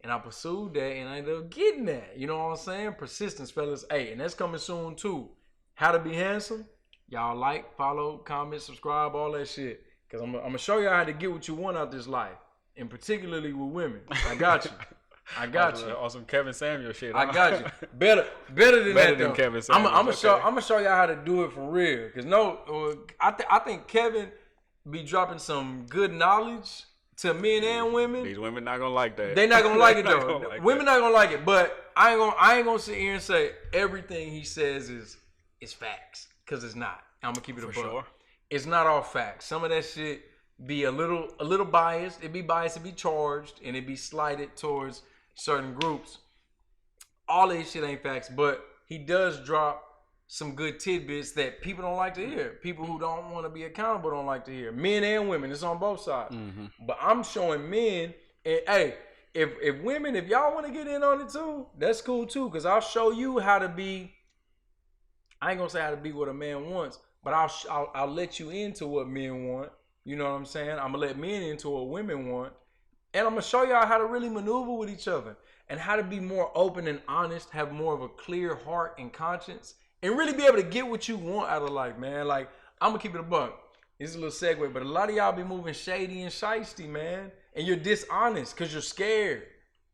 And I pursued that and I ended up getting that. You know what I'm saying? Persistence, fellas. Hey, and that's coming soon too. How to be handsome. Y'all like, follow, comment, subscribe, all that shit. Because I'm going to show y'all how to get what you want out this life. And particularly with women. I got you. On some Kevin Samuel shit. I got you. Better than that, though. Kevin Samuel. I'm gonna show y'all how to do it for real. Cause I think Kevin be dropping some good knowledge to men and women. These women not gonna like that. They not gonna like it though. Women not gonna like it. But I ain't gonna sit here and say everything he says is facts, because it's not. I'm gonna keep it a buck. Sure. It's not all facts. Some of that shit be a little biased. It be biased. It be charged, and it be slighted towards certain groups. All of this shit ain't facts, but he does drop some good tidbits that people don't like to hear. People who don't want to be accountable don't like to hear. Men and women, it's on both sides. Mm-hmm. But I'm showing men, and hey, if women, if y'all want to get in on it too, that's cool too, because I'll show you how to be. I ain't gonna say how to be what a man wants, but I'll let you into what men want. You know what I'm saying? I'm gonna let men into what women want, and I'm gonna show y'all how to really maneuver with each other and how to be more open and honest, have more of a clear heart and conscience, and really be able to get what you want out of life, man. Like, I'm gonna keep it a buck. This is a little segue, but a lot of y'all be moving shady and shiesty, man, and you're dishonest because you're scared.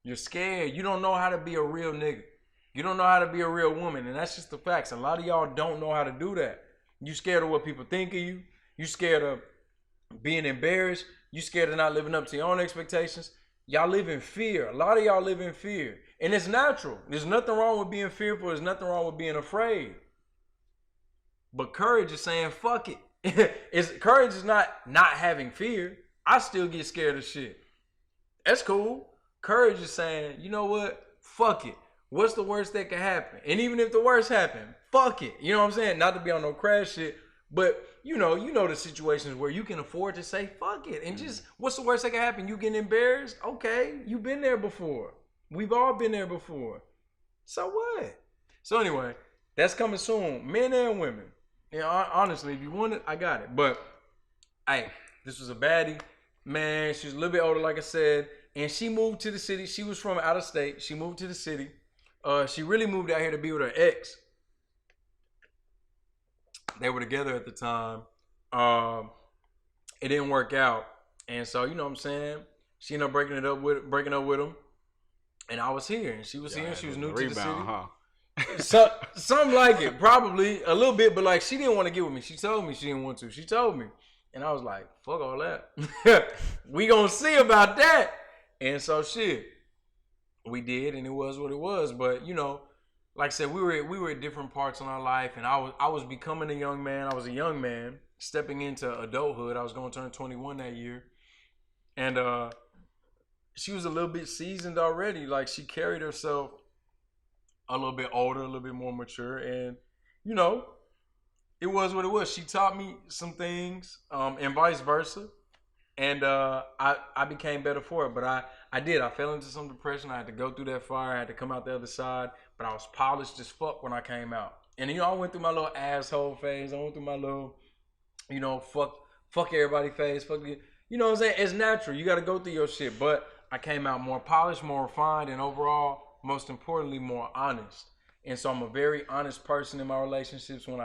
You're scared. You don't know how to be a real nigga. You don't know how to be a real woman, and that's just the facts. A lot of y'all don't know how to do that. You scared of what people think of you. You scared of being embarrassed. You scared of not living up to your own expectations. Y'all live in fear. A lot of y'all live in fear. And it's natural. There's nothing wrong with being fearful. There's nothing wrong with being afraid. But courage is saying, fuck it. Courage is not having fear. I still get scared of shit. That's cool. Courage is saying, you know what? Fuck it. What's the worst that could happen? And even if the worst happened, fuck it. You know what I'm saying? Not to be on no crash shit, but you know the situations where you can afford to say fuck it. And just, what's the worst that could happen? You getting embarrassed? Okay, you've been there before. We've all been there before. So what? So anyway, that's coming soon. Men and women. Yeah, honestly, if you want it, I got it. But, hey, this was a baddie. Man, she's a little bit older, like I said. And she moved to the city. She was from out of state. She moved to the city. She really moved out here to be with her ex. They were together at the time. It didn't work out. And so, you know what I'm saying? She ended up breaking up with him. And I was here. And she was here. She was new to the city. Huh? Something like it. Probably a little bit. But like, she didn't want to get with me. She told me she didn't want to. She told me. And I was like, fuck all that. We gonna see about that. And so shit. We did, and it was what it was. But you know, like I said, we were at different parts in our life, and I was becoming a young man. I was a young man stepping into adulthood. I was going to turn 21 that year, and she was a little bit seasoned already. Like, she carried herself a little bit older, a little bit more mature, and you know, it was what it was. She taught me some things, and vice versa. And I became better for it. But I did. I fell into some depression. I had to go through that fire. I had to come out the other side. But I was polished as fuck when I came out. And, you know, I went through my little asshole phase. I went through my little, you know, fuck everybody phase. You know what I'm saying? It's natural. You got to go through your shit. But I came out more polished, more refined, and overall, most importantly, more honest. And so I'm a very honest person in my relationships or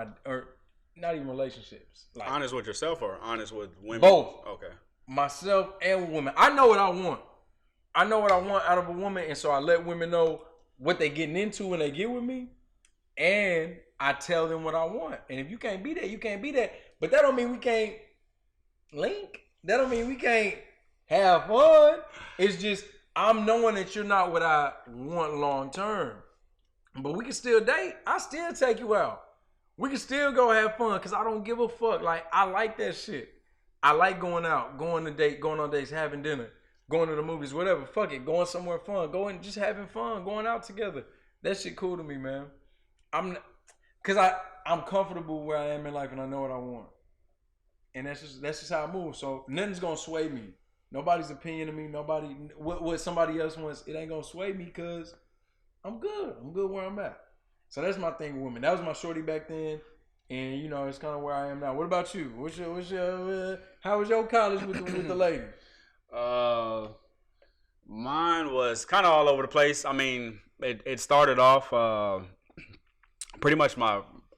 not even relationships. Like, honest with yourself or honest with women? Both. Okay. Myself and women. I know what I want. I know what I want out of a woman, and so I let women know what they getting into when they get with me, and I tell them what I want. And if you can't be that, you can't be that. But that don't mean we can't link. That don't mean we can't have fun. It's just I'm knowing that you're not what I want long term. But we can still date. I still take you out. We can still go have fun because I don't give a fuck. Like, I like that shit. I like going out, going on dates, having dinner, going to the movies, whatever. Fuck it, going somewhere fun, just having fun, going out together. That shit cool to me, man. I'm comfortable where I am in life, and I know what I want, and that's just how I move. So nothing's gonna sway me. Nobody's opinion of me. Nobody what somebody else wants. It ain't gonna sway me because I'm good. I'm good where I'm at. So that's my thing with women. That was my shorty back then. And, you know, it's kind of where I am now. What about you? How was your college with the ladies? Mine was kind of all over the place. I mean, it started off pretty much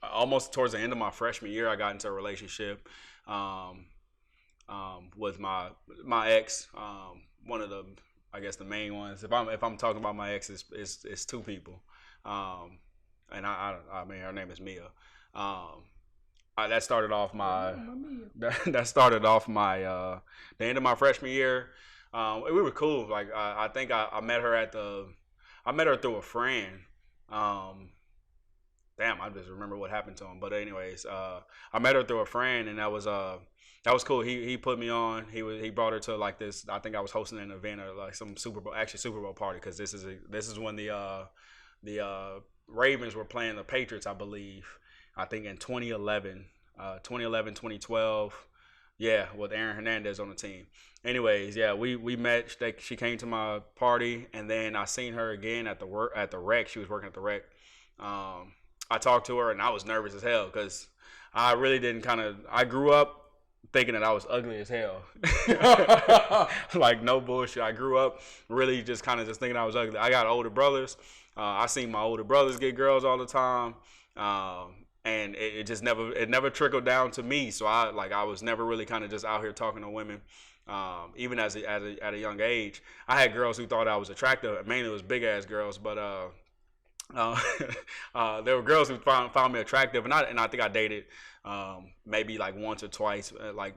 almost towards the end of my freshman year. I got into a relationship with my ex. One of the, I guess, the main ones. If I'm talking about my ex, it's two people. And I mean, her name is Mia. that started off my that started off my the end of my freshman year. We were cool. Like I think I met her I met her through a friend. Damn, I just remember what happened to him. But anyways, I met her through a friend, and that was cool. He put me on. He brought her to like this. I think I was hosting an event or like some Super Bowl party, because this is when the Ravens were playing the Patriots, I believe. I think in 2011, 2012. Yeah, with Aaron Hernandez on the team. Anyways, yeah, we met. She came to my party, and then I seen her again at the rec. She was working at the rec. I talked to her, and I was nervous as hell because I really didn't I grew up thinking that I was ugly as hell. Like, no bullshit. I grew up really just thinking I was ugly. I got older brothers. I seen my older brothers get girls all the time. And it just never trickled down to me. So I was never really just out here talking to women. Even at a young age, I had girls who thought I was attractive. Mainly it was big ass girls, but there were girls who found me attractive, and I think I dated maybe like once or twice, like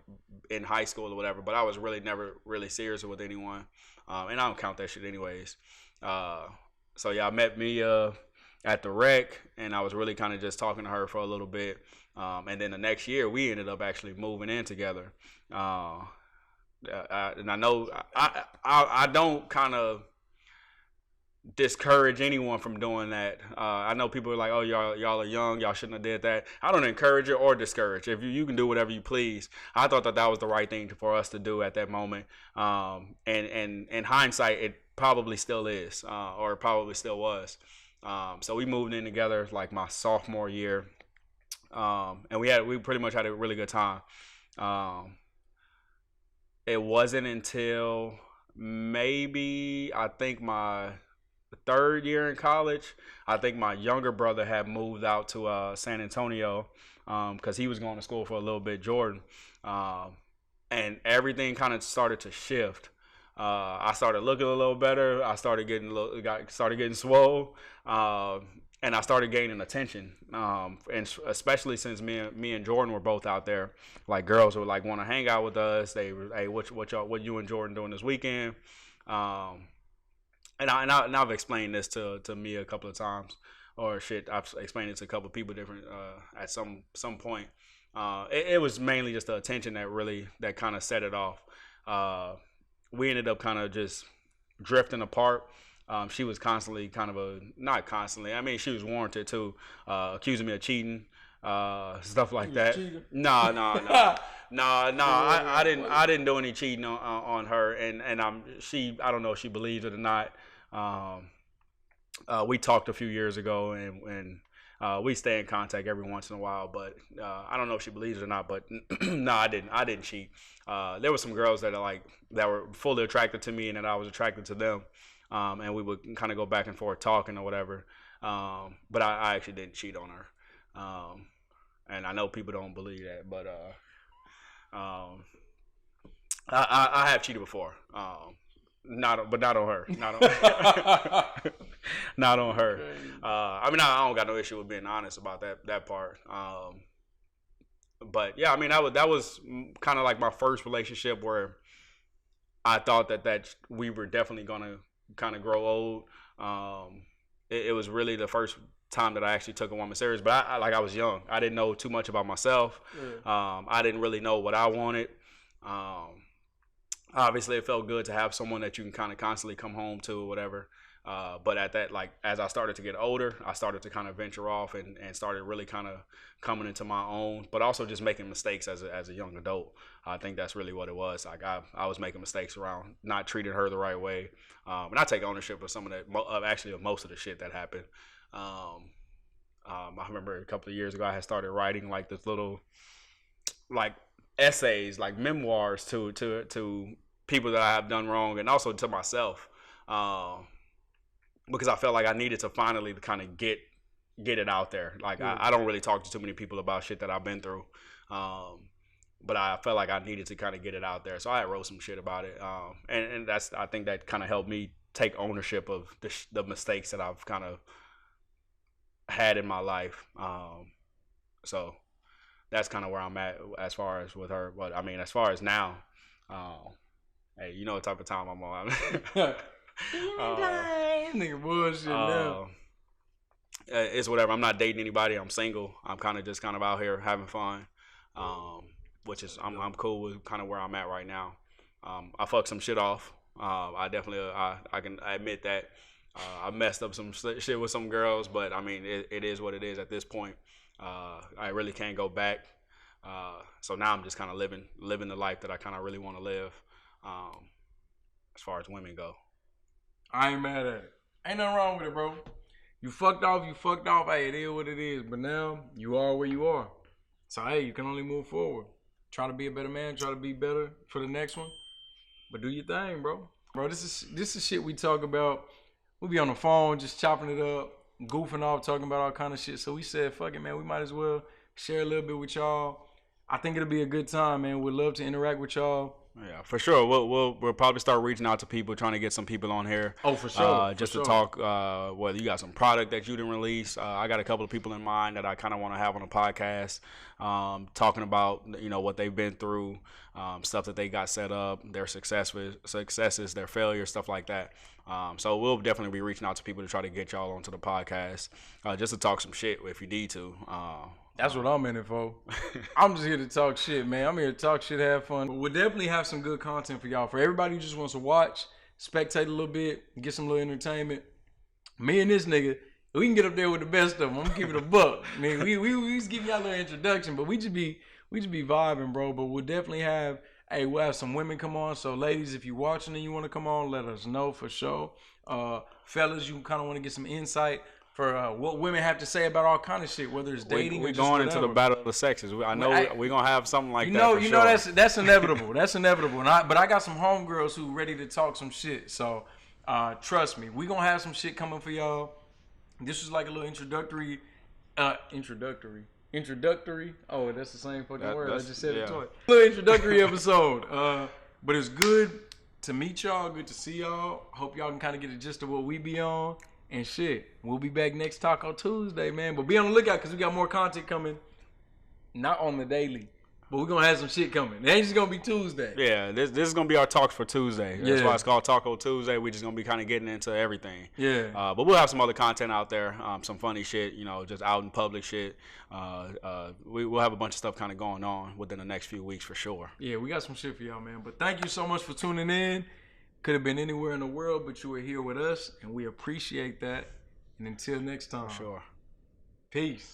in high school or whatever. But I was really never really serious with anyone, and I don't count that shit anyways. So yeah, I met Mia at the rec, and I was really just talking to her for a little bit, and then the next year we ended up actually moving in together. And I know I don't discourage anyone from doing that. I know people are like, oh, y'all are young, y'all shouldn't have did that. I don't encourage it or discourage. If you can do whatever you please. I thought that was the right thing for us to do at that moment. And in hindsight, it probably still is, or it probably still was. So we moved in together like my sophomore year, and we pretty much had a really good time. It wasn't until maybe I think my third year in college, I think my younger brother had moved out to San Antonio because he was going to school for a little bit, Jordan, and everything started to shift. I started looking a little better. I started getting swole, and I started gaining attention. And especially since me and Jordan were both out there, like girls would like want to hang out with us. They were, hey, what you and Jordan doing this weekend? And I've explained this to me a couple of times, or shit, I've explained it to a couple of people different at some point. It was mainly just the attention that kind of set it off. We ended up just drifting apart. She was constantly not constantly. I mean, she was warranted too, accusing me of cheating, stuff like that. No. I didn't do any cheating on her, and I don't know if she believes it or not. We talked a few years ago, and we stay in contact every once in a while, but I don't know if she believes it or not. But no, I didn't cheat. There were some girls that were fully attracted to me, and that I was attracted to them, and we would go back and forth talking or whatever. But I actually didn't cheat on her, and I know people don't believe that, but I have cheated before. Not on her. Not on her. I mean, I don't got no issue with being honest about that part. But yeah, I mean, that was kind of like my first relationship where I thought that we were definitely gonna grow old. It was really the first time that I actually took a woman serious. But I was young. I didn't know too much about myself. Yeah. I didn't really know what I wanted. Obviously, it felt good to have someone that you can constantly come home to or whatever. But at that, as I started to get older, I started to venture off and started really coming into my own, but also just making mistakes as a young adult. I think that's really what it was. Like I was making mistakes around not treating her the right way. And I take ownership of some of that, of most of the shit that happened. I remember a couple of years ago, I had started writing this little, essays, memoirs to people that I have done wrong, and also to myself, because I felt like I needed to finally get it out there. I don't really talk to too many people about shit that I've been through, but I felt like I needed to get it out there. So I wrote some shit about it, and I think that helped me take ownership of the mistakes that I've had in my life. So that's kind of where I'm at as far as with her. But I mean, as far as now, hey, you know what type of time I'm on. Nigga bullshit now. It's whatever. I'm not dating anybody. I'm single. I'm kind of out here having fun, which is I'm cool with kind of where I'm at right now. I fucked some shit off. I definitely I can admit that I messed up some shit with some girls, but I mean it is what it is at this point. I really can't go back. So now I'm just kind of living the life that I kind of really want to live. As far as women go, I ain't mad at it. Ain't nothing wrong with it, bro. You fucked off. Hey, it is what it is. But now you are where you are. So hey, you can only move forward. Try to be a better man. Try to be better for the next one. But do your thing, bro. Bro, this is shit we talk about. We be on the phone just chopping it up, goofing off, talking about all kind of shit. So we said, fuck it, man. We might as well share a little bit with y'all. I think it'll be a good time, man. We'd love to interact with y'all. Yeah, for sure. We'll probably start reaching out to people, trying to get some people on here. Oh, for sure. Just to talk. Whether you got some product that you didn't release. I got a couple of people in mind that I kind of want to have on a podcast, talking about what they've been through, stuff that they got set up, their successes, their failures, stuff like that. So we'll definitely be reaching out to people to try to get y'all onto the podcast, just to talk some shit if you need to. That's what I'm in it for. I'm just here to talk shit, man. I'm here to talk shit, have fun. But we'll definitely have some good content for y'all. For everybody who just wants to watch, spectate a little bit, get some little entertainment. Me and this nigga, we can get up there with the best of them. I'm gonna keep it a buck. I mean, we just give y'all a little introduction, but we just be vibing, bro. But we'll definitely we'll have some women come on. So ladies, if you're watching and you want to come on, let us know for sure. Fellas, you kind of want to get some insight for what women have to say about all kind of shit, whether it's dating or just going whatever. into the battle of the sexes. I know we're gonna have something like that. You know that's inevitable. That's inevitable. But I got some homegirls who ready to talk some shit. So trust me, we gonna have some shit coming for y'all. This was like a little introductory. Introductory. Oh, that's the same fucking word. I just said it twice. Little introductory episode. But it's good to meet y'all. Good to see y'all. Hope y'all can kind of get a gist of what we be on. And shit, we'll be back next Talko Tuesday, man. But be on the lookout because we got more content coming. Not on the daily, but we're going to have some shit coming. It ain't just going to be Tuesday. Yeah, this is going to be our talks for Tuesday. Yeah. That's why it's called Talko Tuesday. We're just going to be kind of getting into everything. Yeah. But we'll have some other content out there, some funny shit, just out in public shit. We'll have a bunch of stuff kind of going on within the next few weeks for sure. Yeah, we got some shit for y'all, man. But thank you so much for tuning in. Could have been anywhere in the world, but you were here with us, and we appreciate that. And until next time. For sure. Peace.